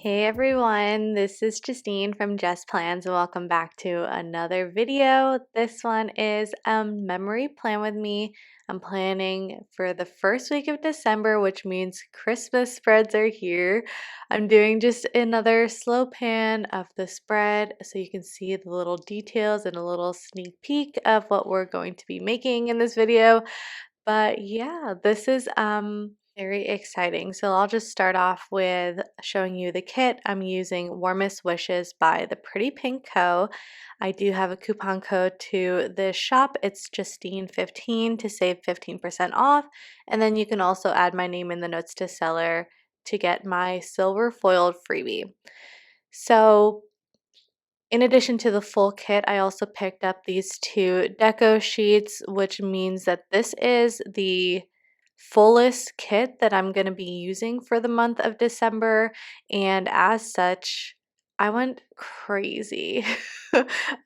Hey everyone, this is Justine from JustPlans and welcome back to another video. This one is a memory plan with me. I'm planning for the first week of December, which means Christmas spreads are here. I'm doing just another slow pan of the spread so you can see the little details and a little sneak peek of what we're going to be making in this video. But yeah, this is very exciting. So I'll just start off with showing you the kit. I'm using Warmest Wishes by the Pretty Pink Co. I do have a coupon code to this shop. It's Justine15 to save 15% off. And then you can also add my name in the notes to seller to get my silver foiled freebie. So in addition to the full kit, I also picked up these two deco sheets, which means that this is the fullest kit that I'm going to be using for the month of December. And as such, I went crazy.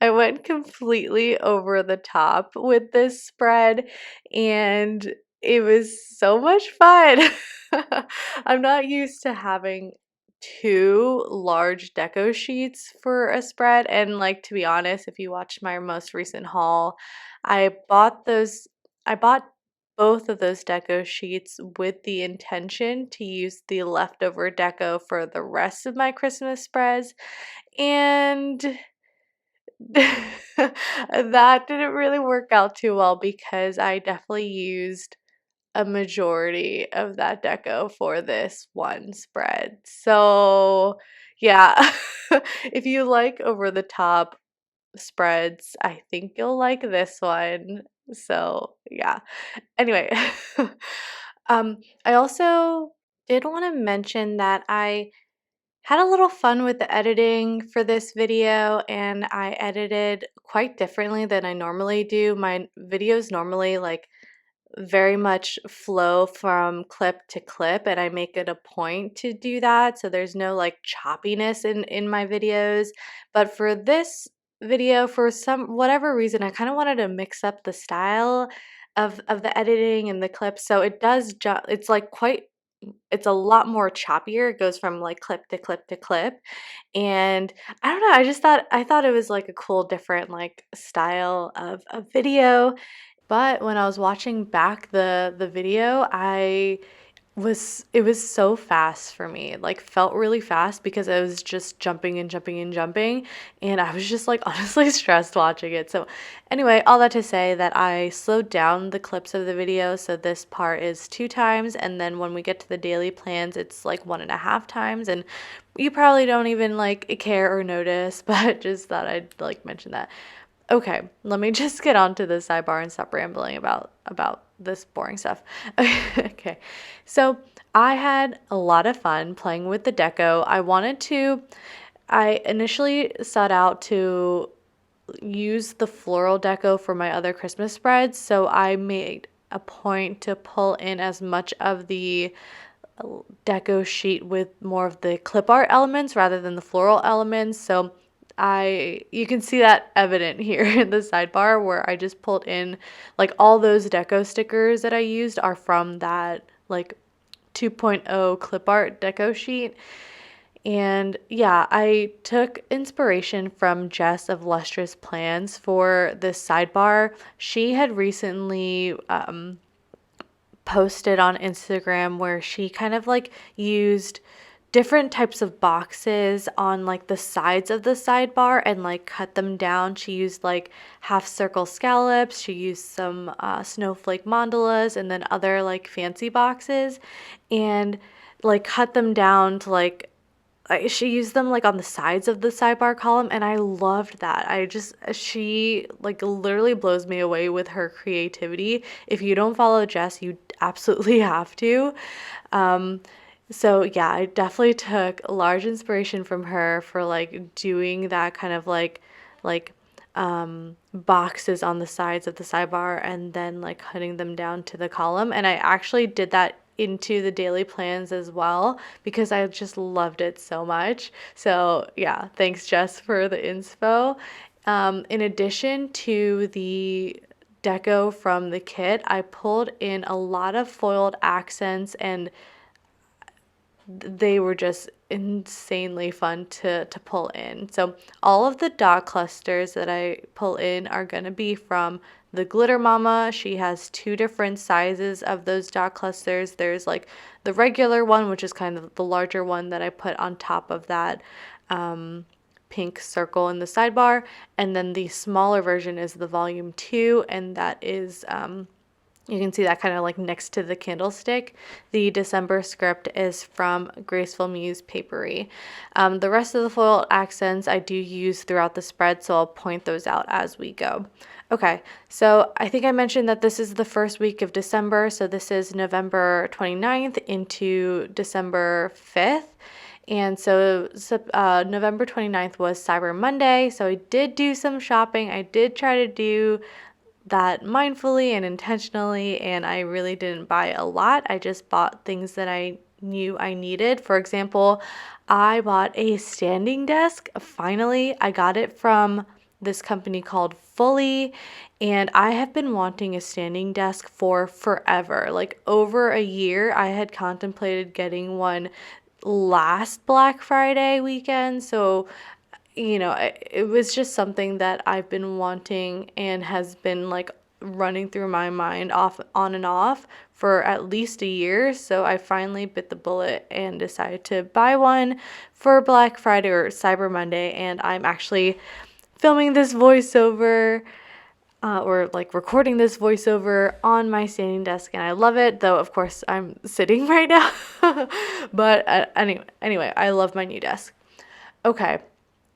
I went completely over the top with this spread, and it was so much fun. I'm not used to having two large deco sheets for a spread, and like, to be honest, if you watched my most recent haul, I bought both of those deco sheets with the intention to use the leftover deco for the rest of my Christmas spreads, and that didn't really work out too well because I definitely used a majority of that deco for this one spread. So, yeah, if you like over the top spreads, I think you'll like this one. So, yeah. Anyway, I also did want to mention that I had a little fun with the editing for this video, and I edited quite differently than I normally do. My videos normally very much flow from clip to clip, and I make it a point to do that so there's no like choppiness in my videos. But for this video, for some whatever reason, I kind of wanted to mix up the style of the editing and the clips, so it's like it's a lot more choppier. It goes from like clip to clip to clip, and I don't know, I thought it was like a cool different like style of video. But when I was watching back the video, it was so fast for me. It like felt really fast because I was just jumping and jumping and jumping, and I was just like honestly stressed watching it. So anyway, all that to say that I slowed down the clips of the video, so this part is 2 times, and then when we get to the daily plans, it's like 1.5 times, and you probably don't even like care or notice, but just thought I'd like mention that. Okay, let me just get on to the sidebar and stop rambling about this boring stuff. Okay, so I had a lot of fun playing with the deco. I initially set out to use the floral deco for my other Christmas spreads, so I made a point to pull in as much of the deco sheet with more of the clip art elements rather than the floral elements. So you can see that evident here in the sidebar where I just pulled in like all those deco stickers that I used are from that like 2.0 clip art deco sheet. And yeah, I took inspiration from Jess of Lustrous Plans for this sidebar. She had recently posted on Instagram where she kind of like used different types of boxes on like the sides of the sidebar and like cut them down. She used like half circle scallops, she used some snowflake mandalas, and then other like fancy boxes, and like cut them down to like she used them like on the sides of the sidebar column, and I loved that. She like literally blows me away with her creativity. If you don't follow Jess, you absolutely have to. So yeah, I definitely took large inspiration from her for like doing that kind of like boxes on the sides of the sidebar and then like cutting them down to the column. And I actually did that into the daily plans as well because I just loved it so much. So yeah, thanks Jess for the inspo. In addition to the deco from the kit, I pulled in a lot of foiled accents, and they were just insanely fun to pull in. So all of the dot clusters that I pull in are going to be from the Glitter Mama. She has two different sizes of those dot clusters. There's like the regular one, which is kind of the larger one that I put on top of that pink circle in the sidebar, and then the smaller version is the volume 2, and that is you can see that kind of like next to the candlestick. The December script is from Graceful Muse Papery. The rest of the foil accents I do use throughout the spread, so I'll point those out as we go. Okay, so I think I mentioned that this is the first week of December, so this is November 29th into December 5th. And so November 29th was Cyber Monday, so I did do some shopping. I did try to do that mindfully and intentionally, and I really didn't buy a lot. I just bought things that I knew I needed. For example, I bought a standing desk. Finally, I got it from this company called Fully, and I have been wanting a standing desk for forever. Like over a year, I had contemplated getting one last Black Friday weekend. So it was just something that I've been wanting and has been like running through my mind on and off for at least a year. So I finally bit the bullet and decided to buy one for Black Friday or Cyber Monday. And I'm actually filming this voiceover or like recording this voiceover on my standing desk, and I love it, though of course I'm sitting right now. But anyway, I love my new desk. Okay,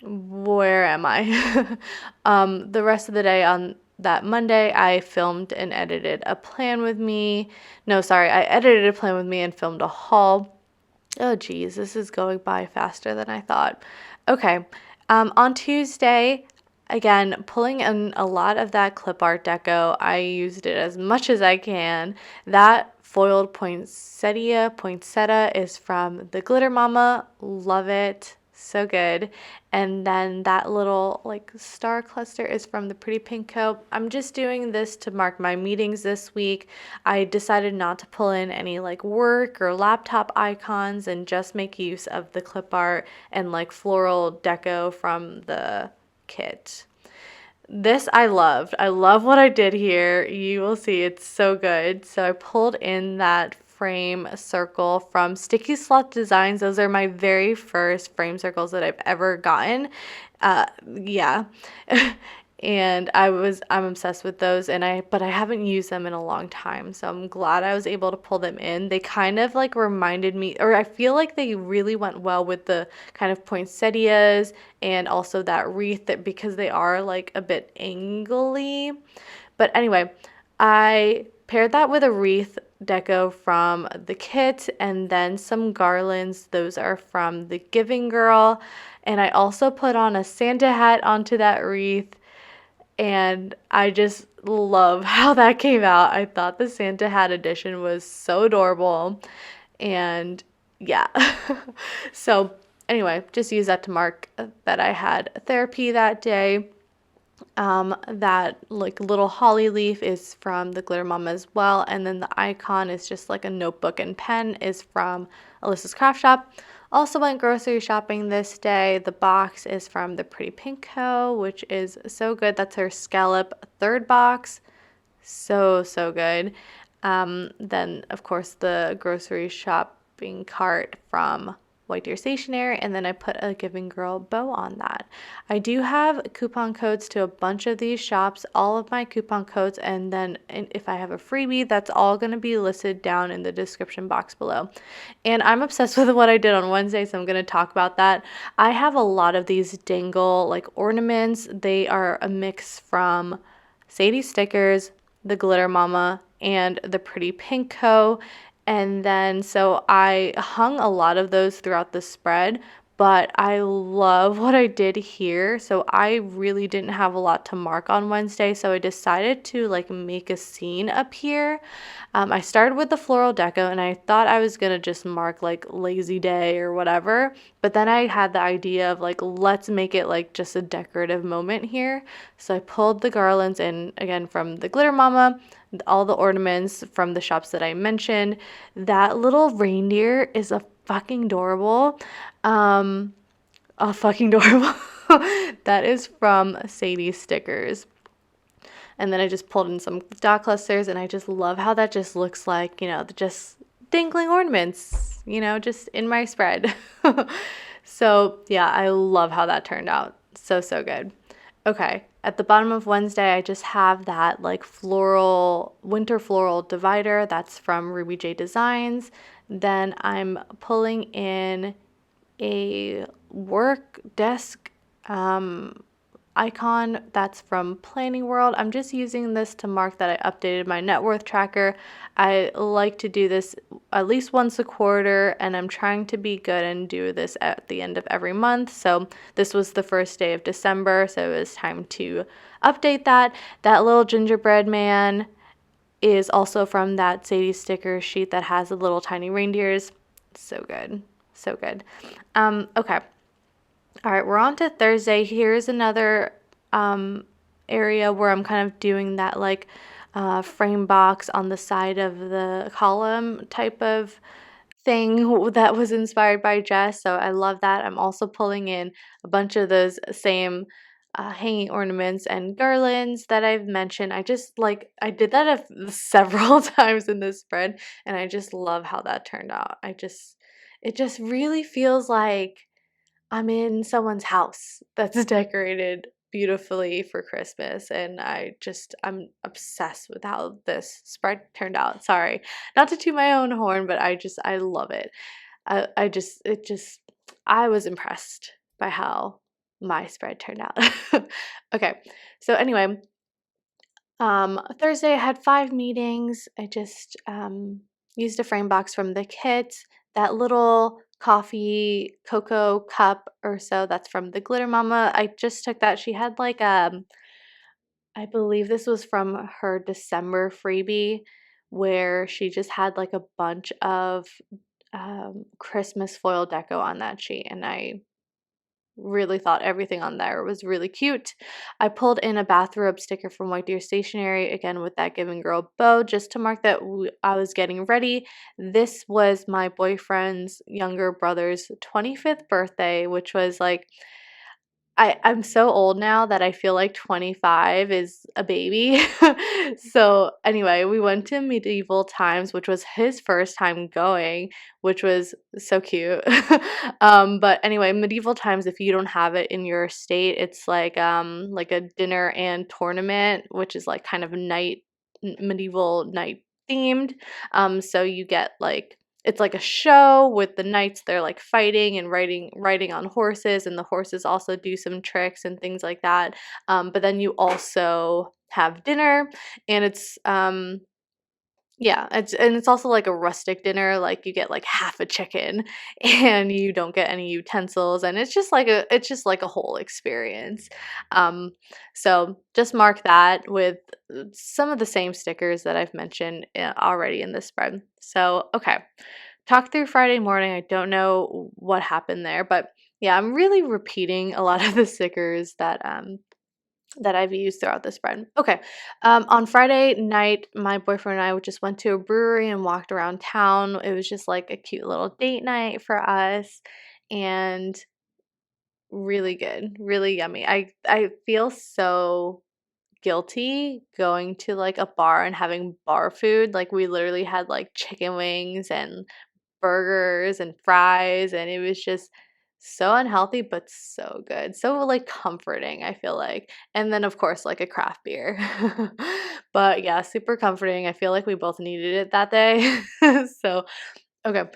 where am I? The rest of the day on that Monday, I filmed and edited a plan with me. No, sorry, I edited a plan with me and filmed a haul. Oh geez, this is going by faster than I thought. Okay, on Tuesday, again, pulling in a lot of that clip art deco. I used it as much as I can. That foiled poinsettia is from the Glitter Mama. Love it. So good. And then that little like star cluster is from the Pretty Pink Co. I'm just doing this to mark my meetings this week. I decided not to pull in any like work or laptop icons and just make use of the clip art and like floral deco from the kit. This I loved. I love what I did here. You will see it's so good. So I pulled in that frame circle from Sticky Sloth Designs. Those are my very first frame circles that I've ever gotten. Yeah. And I'm obsessed with those, but I haven't used them in a long time, so I'm glad I was able to pull them in. They kind of like reminded me, or I feel like they really went well with the kind of poinsettias and also that wreath, because they are like a bit angly. But anyway, I paired that with a wreath deco from the kit and then some garlands. Those are from the Giving Girl. And I also put on a Santa hat onto that wreath. And I just love how that came out. I thought the Santa hat edition was so adorable. And yeah. So anyway, just use that to mark that I had therapy that day. That like little holly leaf is from the Glitter Mama as well. And then the icon is just like a notebook and pen is from Alyssa's Craft Shop. Also went grocery shopping this day. The box is from the Pretty Pink Co., which is so good. That's her scallop third box. So good. Then, of course, the grocery shopping cart from White Deer Stationery, and then I put a Giving Girl bow on that. I do have coupon codes to a bunch of these shops, all of my coupon codes, and then if I have a freebie, that's all going to be listed down in the description box below. And I'm obsessed with what I did on Wednesday, so I'm going to talk about that. I have a lot of these dangle like ornaments. They are a mix from Sadie Stickers, the Glitter Mama, and the Pretty Pink Co. And then so I hung a lot of those throughout the spread, but I love what I did here. So I really didn't have a lot to mark on Wednesday, so I decided to like make a scene up here. I started with the floral deco, and I thought I was gonna just mark like lazy day or whatever, but then I had the idea of like, let's make it like just a decorative moment here. So I pulled the garlands in again from the Glitter Mama, all the ornaments from the shops that I mentioned. That little reindeer is a fucking adorable. Fucking adorable. That is from Sadie's Stickers. And then I just pulled in some dot clusters, and I just love how that just looks like, just dangling ornaments, just in my spread. So yeah, I love how that turned out. So, so good. Okay, at the bottom of Wednesday, I just have that like winter floral divider. That's from Ruby J Designs. Then I'm pulling in a work desk icon that's from Planning World. I'm just using this to mark that I updated my net worth tracker. I like to do this at least once a quarter, and I'm trying to be good and do this at the end of every month. So this was the first day of December, so it was time to update that. That little gingerbread man is also from that Sadie sticker sheet that has the little tiny reindeers. So good. So good. Okay. All right, we're on to Thursday. Here's another area where I'm kind of doing that like frame box on the side of the column type of thing that was inspired by Jess. So I love that. I'm also pulling in a bunch of those same hanging ornaments and garlands that I've mentioned. I did that several times in this spread, and I just love how that turned out. It just really feels like I'm in someone's house that's decorated beautifully for Christmas, and I'm obsessed with how this spread turned out. Sorry, not to toot my own horn, but I love it. I was impressed by how my spread turned out. Okay, so anyway, Thursday I had 5 meetings. I just used a frame box from the kit. That little coffee cocoa cup or so, that's from the Glitter Mama. I just took that. She had like I believe this was from her December freebie, where she just had like a bunch of Christmas foil deco on that sheet, and I really thought everything on there was really cute. I pulled in a bathrobe sticker from White Deer Stationery, again with that Giving Girl bow, just to mark that I was getting ready. This was my boyfriend's younger brother's 25th birthday, which was like, I'm so old now that I feel like 25 is a baby. So anyway, we went to Medieval Times, which was his first time going, which was so cute. But anyway, Medieval Times, if you don't have it in your state, it's like a dinner and tournament, which is like kind of medieval night themed. So you get like it's like a show with the knights. They're like fighting and riding on horses, and the horses also do some tricks and things like that. But then you also have dinner, and it's also like a rustic dinner. Like you get like half a chicken, and you don't get any utensils, and it's just like a whole experience. Um, so just mark that with some of the same stickers that I've mentioned already in this spread. So okay, talk through Friday morning. I don't know what happened there, but yeah, I'm really repeating a lot of the stickers that I've used throughout the spread. Okay. On Friday night, my boyfriend and I just went to a brewery and walked around town. It was just like a cute little date night for us, and really good, really yummy. I feel so guilty going to like a bar and having bar food. Like we literally had like chicken wings and burgers and fries, and it was just so unhealthy but so good, so like comforting, I feel like. And then of course like a craft beer. But yeah, super comforting. I feel like we both needed it that day. So okay,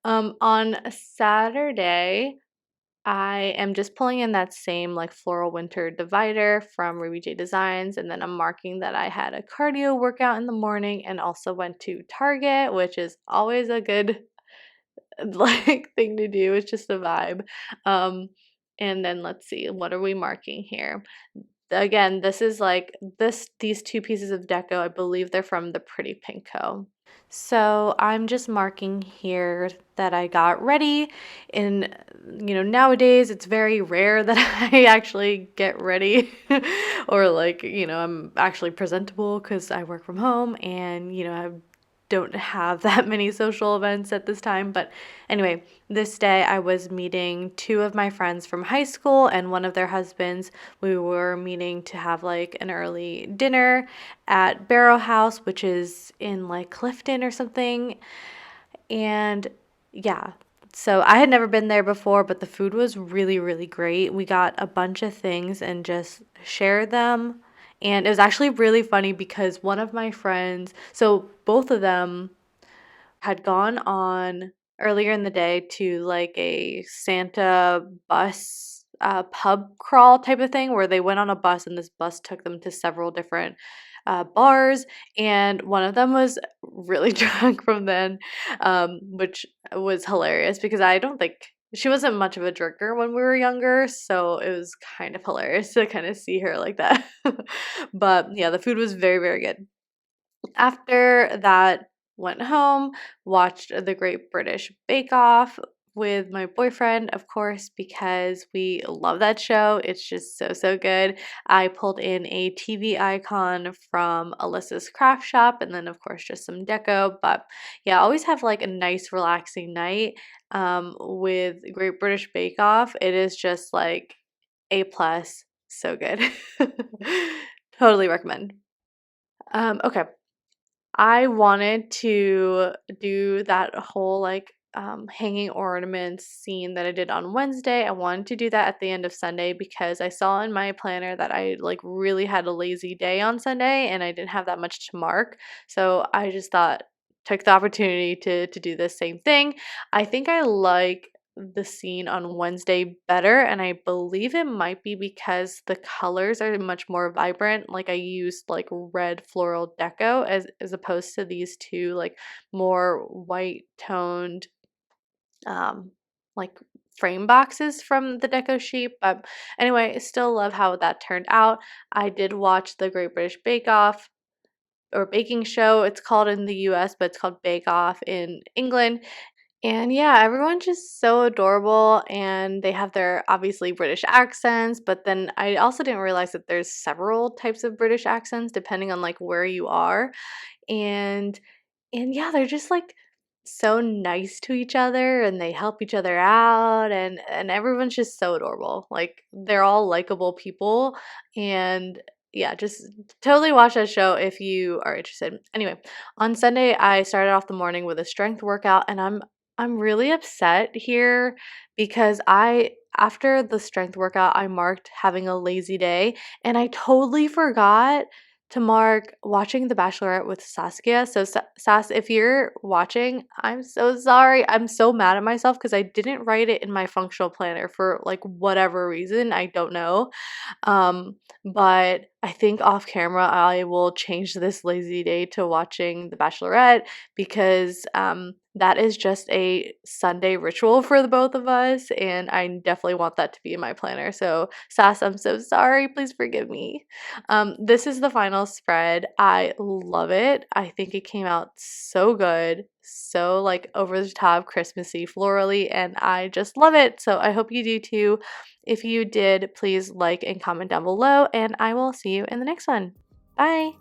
on Saturday I am just pulling in that same like floral winter divider from Ruby J Designs, and then I'm marking that I had a cardio workout in the morning and also went to Target, which is always a good like thing to do. It's just a vibe. Um, and then let's see, what are we marking here? Again, this is like these two pieces of deco, I believe they're from the Pretty Pink Co. So I'm just marking here that I got ready. And nowadays it's very rare that I actually get ready or like, I'm actually presentable because I work from home and, don't have that many social events at this time. But anyway, this day I was meeting two of my friends from high school and one of their husbands. We were meeting to have like an early dinner at Barrow House, which is in like Clifton or something. And yeah, so I had never been there before, but the food was really, really great. We got a bunch of things and just shared them. And it was actually really funny because one of my friends, so both of them had gone on earlier in the day to like a Santa bus pub crawl type of thing where they went on a bus and this bus took them to several different bars, and one of them was really drunk from then, which was hilarious because I don't think she wasn't much of a drinker when we were younger, so it was kind of hilarious to kind of see her like that. But yeah, the food was very, very good. After that, went home, watched the Great British Bake Off with my boyfriend, of course, because we love that show. It's just so, so good. I pulled in a TV icon from Alyssa's craft shop and then, of course, just some deco. But yeah, I always have like a nice, relaxing night with Great British Bake Off. It is just like A plus. So good. Totally recommend. Okay. I wanted to do that whole like hanging ornaments scene that I did on Wednesday. I wanted to do that at the end of Sunday because I saw in my planner that I like really had a lazy day on Sunday and I didn't have that much to mark. So I just thought took the opportunity to do the same thing. I think I like the scene on Wednesday better, and I believe it might be because the colors are much more vibrant. Like I used like red floral deco as opposed to these two like more white toned um like frame boxes from the deco sheet. But anyway, I still love how that turned out. I did watch the Great British Bake Off or baking show. It's called in the US, but it's called Bake Off in England. And yeah, everyone's just so adorable and they have their obviously British accents, but then I also didn't realize that there's several types of British accents depending on like where you are. And yeah, they're just like so nice to each other and they help each other out, and everyone's just so adorable. Like they're all likable people, and yeah, just totally watch that show if you are interested. Anyway, on Sunday I started off the morning with a strength workout, and I'm really upset here because I after the strength workout I marked having a lazy day and I totally forgot to mark watching The Bachelorette with Saskia. So, Sas, if you're watching, I'm so sorry. I'm so mad at myself because I didn't write it in my functional planner for like whatever reason. I don't know. Um, but I think off camera, I will change this lazy day to watching The Bachelorette because that is just a Sunday ritual for the both of us, and I definitely want that to be in my planner. So, Sass, I'm so sorry. Please forgive me. This is the final spread. I love it. I think it came out so good, so like over the top, Christmassy, florally, and I just love it. So I hope you do too. If you did, please like and comment down below, and I will see you in the next one. Bye.